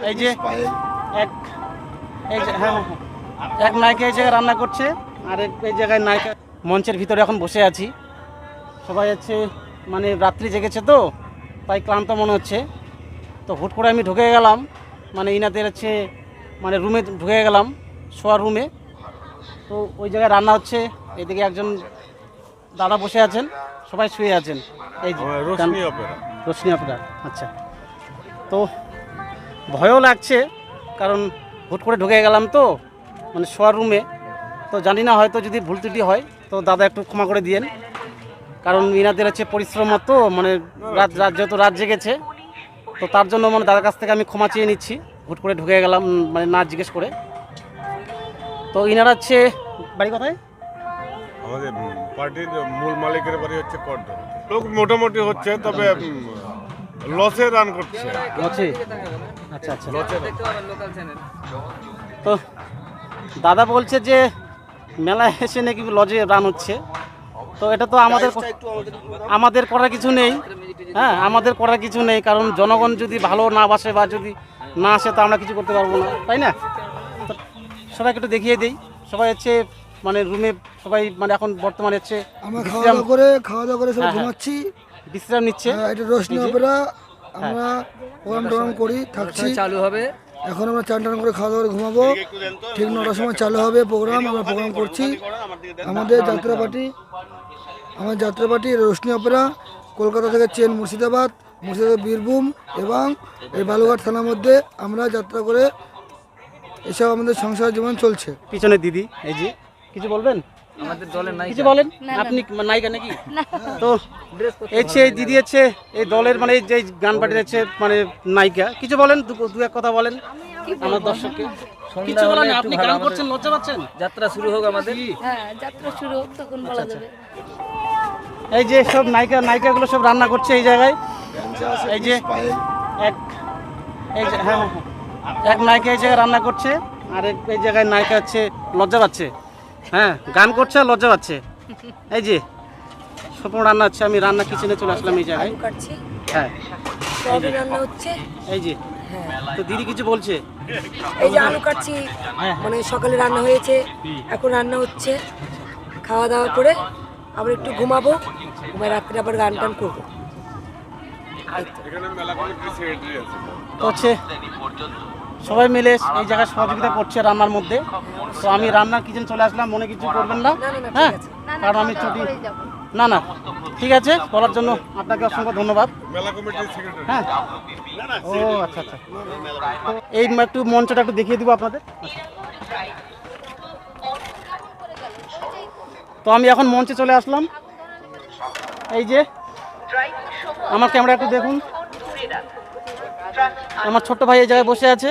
এই যে এক এই যে হ্যাঁ এক নায়িকা এই জায়গায় রান্না করছে, আর এই জায়গায় নায়িকা মঞ্চের ভিতরে এখন বসে আছি। সবাই হচ্ছে মানে রাত্রি জেগেছে তো, তাই ক্লান্ত মনে হচ্ছে। তো হুট করে আমি ঢুকে গেলাম, মানে ইনাদের হচ্ছে মানে রুমে ঢুকে গেলাম, শোয়ার রুমে। তো ওই জায়গায় রান্না হচ্ছে, এদিকে একজন দাদা বসে আছেন, সবাই শুয়ে আছেন। এই যে রোশনি অপেরা। আচ্ছা, তো ভয়ও লাগছে, কারণ হুট করে ঢুকে গেলাম তো মানে শোয়ার রুমে। তো জানি না, হয়তো যদি ভুল ত্রুটি হয় তো দাদা একটু ক্ষমা করে দিয়েন, কারণ ইনাদের হচ্ছে পরিশ্রম তো, মানে যেহেতু রাত জেগেছে, তো তার জন্য মানে দাদার কাছ থেকে আমি ক্ষমা চেয়ে নিচ্ছি। হুট করে ঢুকে গেলাম মানে না জিজ্ঞেস করে। তো ইনারা হচ্ছে বাড়ি কোথায়? আমাদের পার্টির মূল মালিকের বাড়ি হচ্ছে কর্দম। লোক মোটামুটি হচ্ছে, তবে লসে রান করছে। লসে? আচ্ছা আচ্ছা। তো দাদা বলছে যে মেলায় এসে নাকি লজে রান হচ্ছে। তো এটা তো আমাদের করার কিছু নেই। হ্যাঁ, আমাদের করার কিছু নেই, কারণ জনগণ যদি ভালো না বাসে বা যদি না আসে তো আমরা কিছু করতে পারবো না, তাই না? তো সবাইকে একটু দেখিয়ে দিই। সবাই হচ্ছে মানে রুমে সবাই মানে এখন বর্তমানে হচ্ছে আমরা খাওয়া দাওয়া করে সব ঘুমাচ্ছি, বিশ্রাম নিচ্ছে। এটা রোশনি অপেরা। আমরা প্রোগ্রাম টোগ্রাম করি, থাকছি, চালু হবে। এখন আমরা চান টান করে খাওয়া দাওয়া করে ঘুমাবো। ঠিক 9টার সময় চালু হবে প্রোগ্রাম। আমরা প্রোগ্রাম করছি। আমাদের যাত্রাপার্টি রোশনি অপেরা, কলকাতা থেকে চেন মুর্শিদাবাদ, বীরভূম এবং এই বালুঘাট থানার মধ্যে আমরা যাত্রা করে এসব আমাদের সংসার জীবন চলছে। পিছনে দিদি, এই যে কিছু বলবেন? আমাদের দলের নায়িকা। কিছু বলেন, আপনি নায়িকা নাকি? তো এই যে দিদি হচ্ছে এই দলের মানে যে গান পার্টির হচ্ছে মানে নায়িকা। কিছু বলেন, দু এক কথা বলেন আমার দর্শককে। কিছু বলেন, আপনি গান করছেন, লজ্জা পাচ্ছেন? যাত্রা শুরু হোক আমাদের। হ্যাঁ, যাত্রা শুরু হোক, তখন বলা যাবে। এই যে সব নায়িকাগুলো সব রান্না করছে এই জায়গায়। এই যে এই যে হ্যাঁ এক নায়িকা এই জায়গায় রান্না করছে, আর এই জায়গায় নায়িকা হচ্ছে লজ্জা পাচ্ছে। হ্যাঁ, গান করছে আর লজ্জা পাচ্ছে। এই যে সব রান্না হচ্ছে, আমি রান্না কিচেনে চলে আসলাম এই জায়গায়। হ্যাঁ, রান্না হচ্ছে এই যে। তো দিদি কিছু বলছে? এই যে আলু কাটছি, মানে সকালে রান্না হয়েছে, এখন রান্না হচ্ছে। খাওয়া দাওয়া করে আবার একটু ঘুমাবো, ঘুমায় রাত্রে আবার গান টান করবো। তো হচ্ছে সবাই মিলে এই জায়গায় সহযোগিতা করছে রান্নার মধ্যে। তো আমি রান্নার কিচেন চলে আসলাম, মনে কিছু করবেন না। হ্যাঁ, কারণ আমি ছুটি না ঠিক আছে বলার জন্য আপনাকে অসংখ্য ধন্যবাদ। হ্যাঁ, ও আচ্ছা আচ্ছা। তো এই একটু মঞ্চটা একটু দেখিয়ে দিব আপনাদের। তো আমি এখন মঞ্চে চলে আসলাম। এই যে আমার ক্যামেরা একটু দেখুন, আমার ছোট্ট ভাই এই জায়গায় বসে আছে।